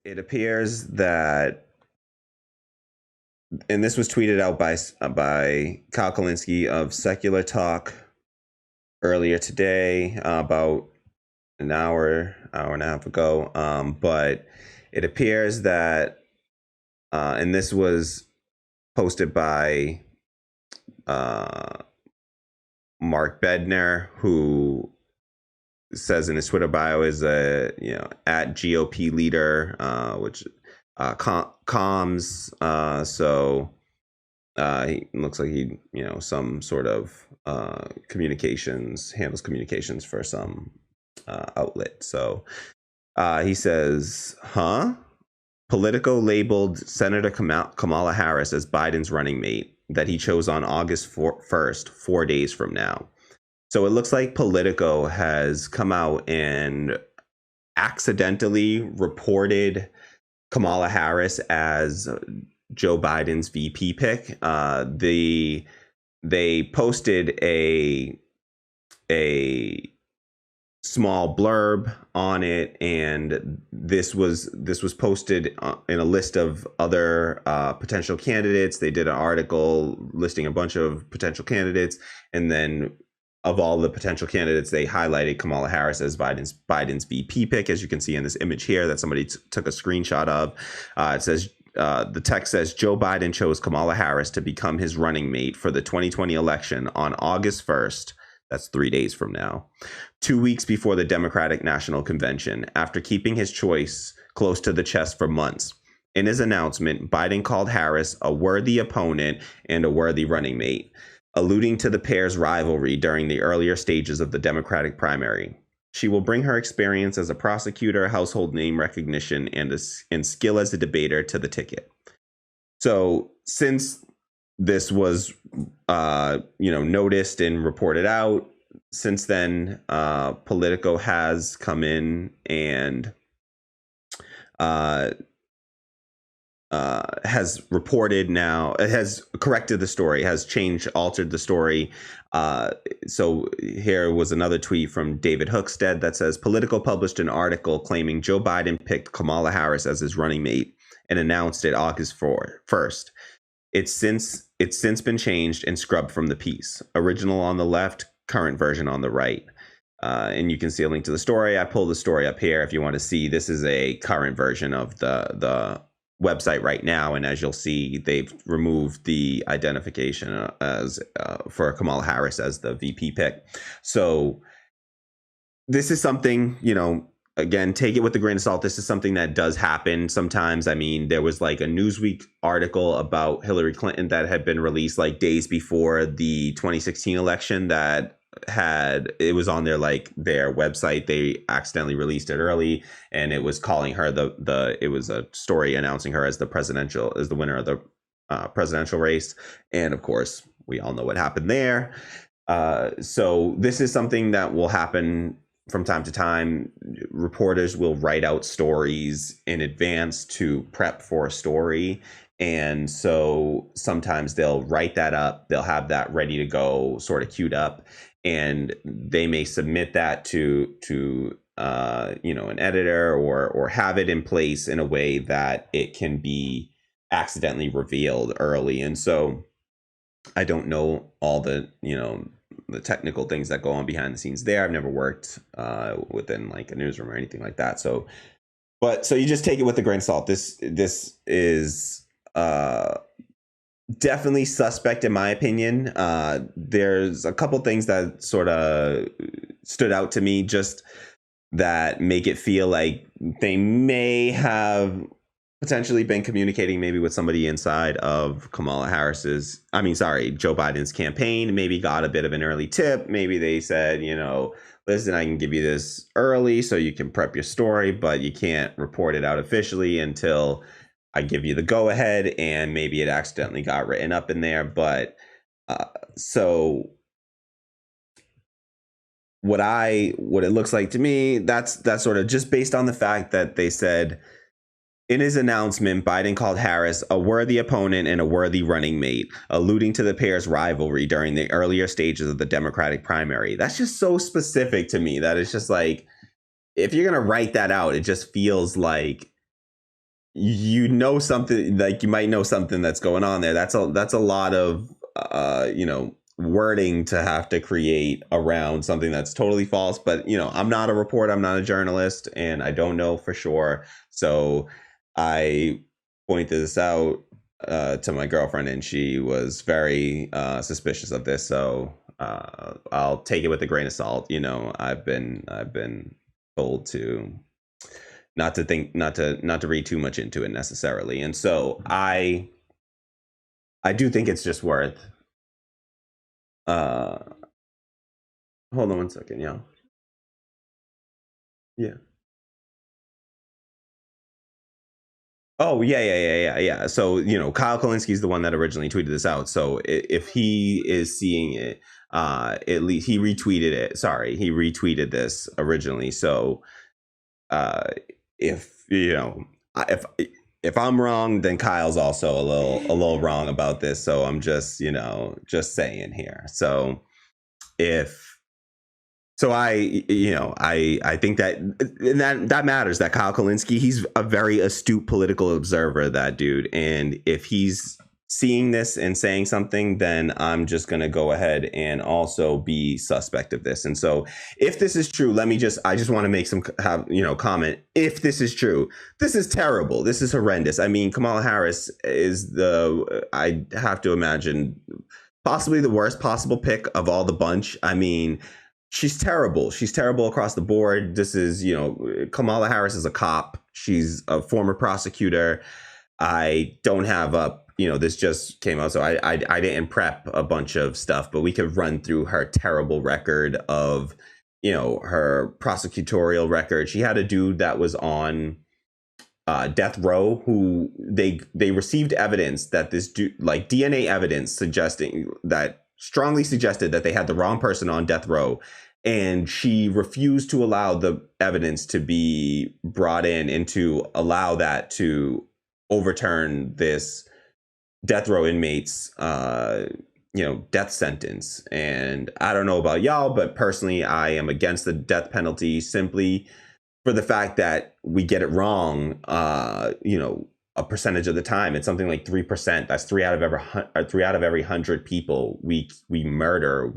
it appears that, and this was tweeted out by Kyle Kalinske of Secular Talk earlier today, about an hour and a half ago. But it appears that, and this was posted by Mark Bednar, who says in his Twitter bio is a at GOP leader, which comms. So he looks like he some sort of handles communications for some outlet. So he says, Politico labeled Senator Kamala Harris as Biden's running mate that he chose on August 1st, 4 days from now. So it looks like Politico has come out and accidentally reported Kamala Harris as Joe Biden's VP pick. They posted a small blurb on it, and this was posted in a list of other potential candidates. They did an article listing a bunch of potential candidates, and then of all the potential candidates, they highlighted Kamala Harris as Biden's VP pick, as you can see in this image here that somebody took a screenshot of. It says, the text says, Joe Biden chose Kamala Harris to become his running mate for the 2020 election on August 1st. That's 3 days from now, 2 weeks before the Democratic National Convention, after keeping his choice close to the chest for months. In his announcement, Biden called Harris a worthy opponent and a worthy running mate, alluding to the pair's rivalry during the earlier stages of the Democratic primary. She will bring her experience as a prosecutor, household name recognition, and skill as a debater to the ticket. So since this was, noticed and reported out, since then, Politico has come in and has reported now, it has corrected the story, has altered the story. So here was another tweet from David Hookstead that says, Politico published an article claiming Joe Biden picked Kamala Harris as his running mate and announced it August 1st. It's since been changed and scrubbed from the piece. Original on the left, current version on the right. And you can see a link to the story. I pulled the story up here if you want to see. This is a current version of the website right now, and as you'll see, they've removed the identification as for Kamala Harris as the VP pick. So this is something, again, take it with a grain of salt. This is something that does happen sometimes. I mean, there was like a Newsweek article about Hillary Clinton that had been released like days before the 2016 election it was on their website. They accidentally released it early, and it was calling her it was a story announcing her as the winner of the presidential race. And of course, we all know what happened there. So this is something that will happen from time to time. Reporters will write out stories in advance to prep for a story. And so sometimes they'll write that up. They'll have that ready to go, sort of queued up. And they may submit that to an editor or have it in place in a way that it can be accidentally revealed early. And so I don't know all the technical things that go on behind the scenes there. I've never worked within like a newsroom or anything like that. So you just take it with a grain of salt. This is definitely suspect in my opinion. There's a couple things that sort of stood out to me, just that make it feel like they may have potentially been communicating maybe with somebody inside of Joe Biden's campaign, maybe got a bit of an early tip. Maybe they said, listen, I can give you this early so you can prep your story, but you can't report it out officially until I give you the go ahead. And maybe it accidentally got written up in there. But so what it looks like to me, that's sort of just based on the fact that they said, in his announcement, Biden called Harris a worthy opponent and a worthy running mate, alluding to the pair's rivalry during the earlier stages of the Democratic primary. That's just so specific to me that it's just like, if you're going to write that out, it just feels like you know something, like you might know something that's going on there. That's a lot of wording to have to create around something that's totally false. But I'm not a reporter, I'm not a journalist, and I don't know for sure. So I pointed this out to my girlfriend, and she was very suspicious of this. So I'll take it with a grain of salt. I've been told to not to read too much into it necessarily. And so I do think it's just worth hold on one second, y'all. Yeah. Oh, yeah. So, Kyle Kalinske the one that originally tweeted this out. So if he is seeing it, at least he retweeted it. Sorry, he retweeted this originally. So if if I'm wrong, then Kyle's also a little wrong about this. So I'm just saying here. So I think that matters, that Kyle Kalinske, he's a very astute political observer, that dude. And if he's seeing this and saying something, then I'm just going to go ahead and also be suspect of this. And so if this is true, I just want to make comment. If this is true, this is terrible. This is horrendous. I mean, Kamala Harris is I have to imagine, possibly the worst possible pick of all the bunch. I mean, she's terrible. She's terrible across the board. This is, Kamala Harris is a cop. She's a former prosecutor. I don't have this just came out, so I didn't prep a bunch of stuff, but we could run through her terrible record of, her prosecutorial record. She had a dude that was on death row who they received evidence that this dude, like DNA evidence strongly suggested that they had the wrong person on death row, and she refused to allow the evidence to be brought in and to allow that to overturn this death row inmate's death sentence. And I don't know about y'all, but personally I am against the death penalty, simply for the fact that we get it wrong a percentage of the time. It's something like 3%. That's 3 out of every 100 people we murder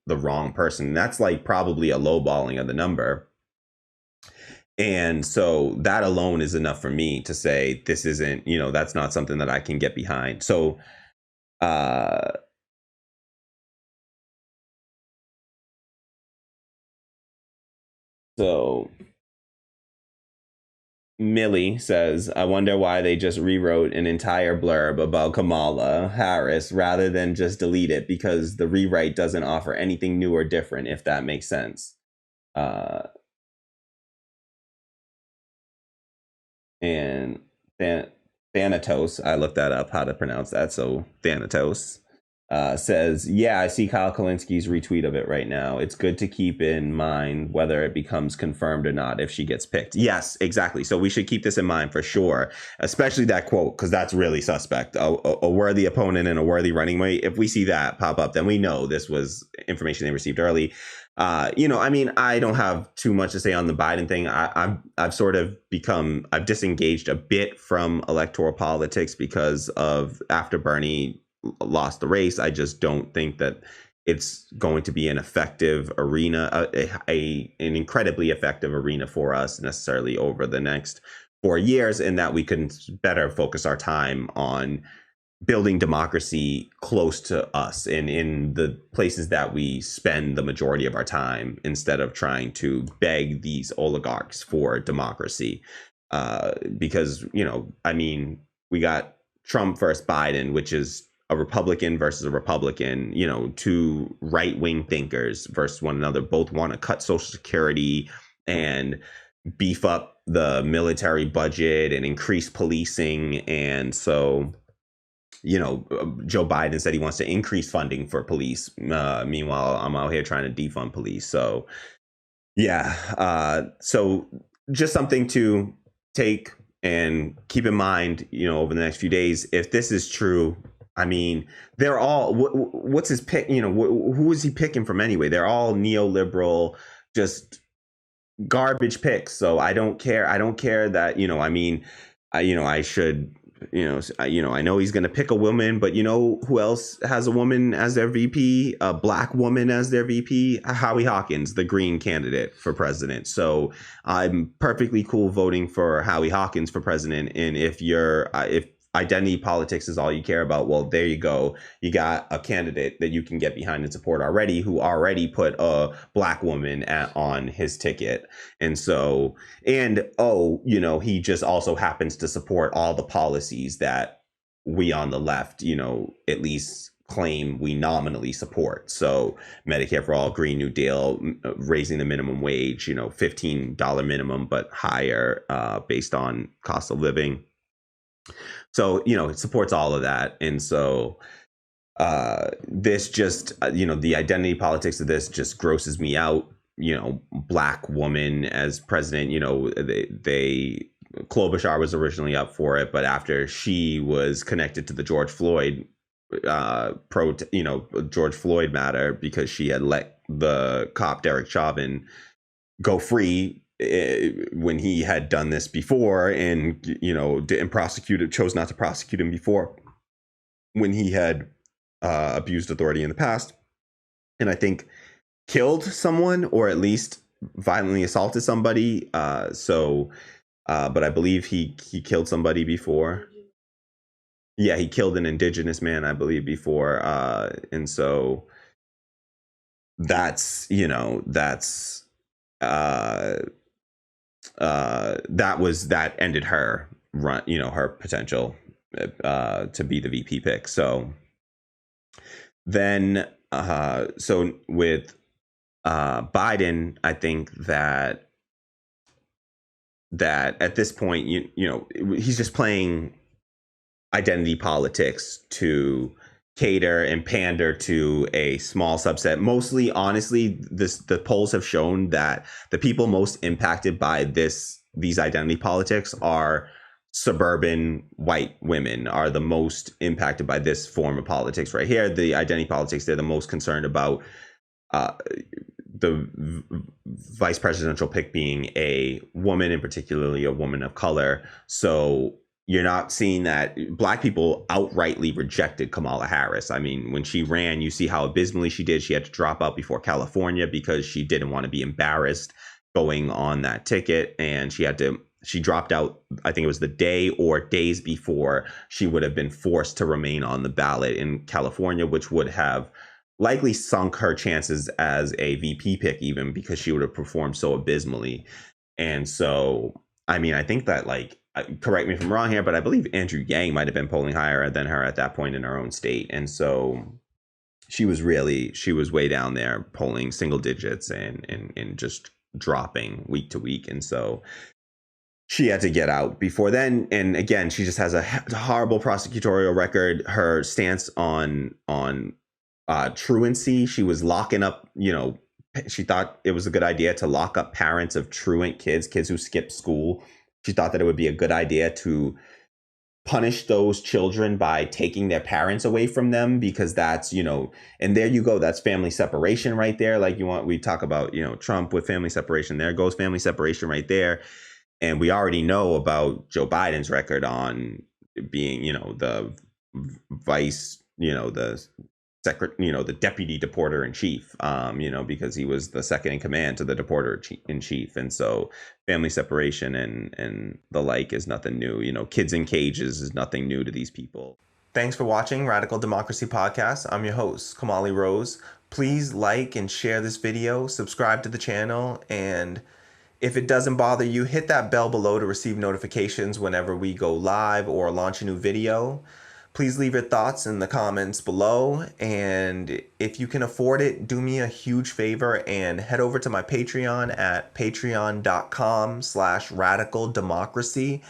the wrong person. That's like probably a lowballing of the number. And so that alone is enough for me to say this isn't, that's not something that I can get behind. So Millie says, I wonder why they just rewrote an entire blurb about Kamala Harris rather than just delete it, because the rewrite doesn't offer anything new or different, if that makes sense. And Thanatos, I looked that up, how to pronounce that. So Thanatos says, yeah, I see Kyle Kalinske's retweet of it right now. It's good to keep in mind whether it becomes confirmed or not if she gets picked. Yes, exactly. So we should keep this in mind for sure, especially that quote, because that's really suspect. A worthy opponent and a worthy running mate. If we see that pop up, then we know this was information they received early. I mean, I don't have too much to say on the Biden thing. I've disengaged a bit from electoral politics because of after Bernie lost the race. I just don't think that it's going to be an effective arena, an incredibly effective arena for us necessarily over the next 4 years, and that we can better focus our time on building democracy close to us and in the places that we spend the majority of our time, instead of trying to beg these oligarchs for democracy. Because, I mean, we got Trump versus Biden, which is a Republican versus a Republican, two right-wing thinkers versus one another. Both want to cut Social Security and beef up the military budget and increase policing. And so, Joe Biden said he wants to increase funding for police. Meanwhile, I'm out here trying to defund police. So, yeah. So just something to take and keep in mind, over the next few days. If this is true, I mean, they're all, what's his pick? Who is he picking from anyway? They're all neoliberal, just garbage picks. So I don't care. I don't care that, I mean, I should, I know he's going to pick a woman, but who else has a woman as their VP, a black woman as their VP? Howie Hawkins, the Green candidate for president. So I'm perfectly cool voting for Howie Hawkins for president. And if identity politics is all you care about, well, there you go. You got a candidate that you can get behind and support already, who already put a black woman on his ticket. And so, he just also happens to support all the policies that we on the left, at least claim we nominally support. So Medicare for all, Green New Deal, raising the minimum wage, $15 minimum, but higher based on cost of living. So, it supports all of that. And so this just, the identity politics of this just grosses me out. Black woman as president, Klobuchar was originally up for it, but after she was connected to the George Floyd George Floyd matter, because she had let the cop Derek Chauvin go free when he had done this before, and chose not to prosecute him before when he had abused authority in the past, and I think killed someone, or at least violently assaulted somebody. But I believe he killed somebody before. Yeah, he killed an indigenous man, I believe, before. And so that ended her run, her potential to be the VP pick. So then, so with Biden, I think that at this point, he's just playing identity politics to cater and pander to a small subset. Mostly, honestly, the polls have shown that the people most impacted by these identity politics are suburban white women, are the most impacted by this form of politics right here. The identity politics, they're the most concerned about the vice presidential pick being a woman, and particularly a woman of color. So you're not seeing that black people outrightly rejected Kamala Harris. I mean, when she ran, you see how abysmally she did. She had to drop out before California because she didn't want to be embarrassed going on that ticket. And she dropped out, I think it was the day or days before she would have been forced to remain on the ballot in California, which would have likely sunk her chances as a VP pick, even because she would have performed so abysmally. And so, I mean, I think that, correct me if I'm wrong here, but I believe Andrew Yang might have been polling higher than her at that point in her own state. And so she was way down there, polling single digits and just dropping week to week. And so she had to get out before then. And again, she just has a horrible prosecutorial record. Her stance on truancy, she was locking up, she thought it was a good idea to lock up parents of truant kids who skip school. She thought that it would be a good idea to punish those children by taking their parents away from them, because that's, and there you go. That's family separation right there. We talk about, Trump with family separation. There goes family separation right there. And we already know about Joe Biden's record on being, the vice, the deputy deporter in chief, because he was the second in command to the deporter in chief. And so family separation and the like is nothing new. Kids in cages is nothing new to these people. Thanks for watching Radical Democracy Podcast. I'm your host, Kamali Rose. Please like and share this video, subscribe to the channel, and if it doesn't bother you, hit that bell below to receive notifications whenever we go live or launch a new video. Please leave your thoughts in the comments below, and if you can afford it, do me a huge favor and head over to my Patreon at patreon.com/radicaldemocracy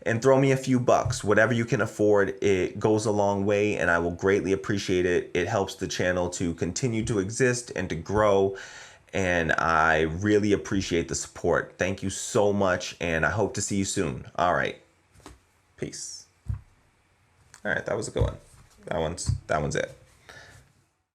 and throw me a few bucks. Whatever you can afford, it goes a long way, and I will greatly appreciate it. It helps the channel to continue to exist and to grow, and I really appreciate the support. Thank you so much, and I hope to see you soon. All right. Peace. All right, that was a good one. That one's it.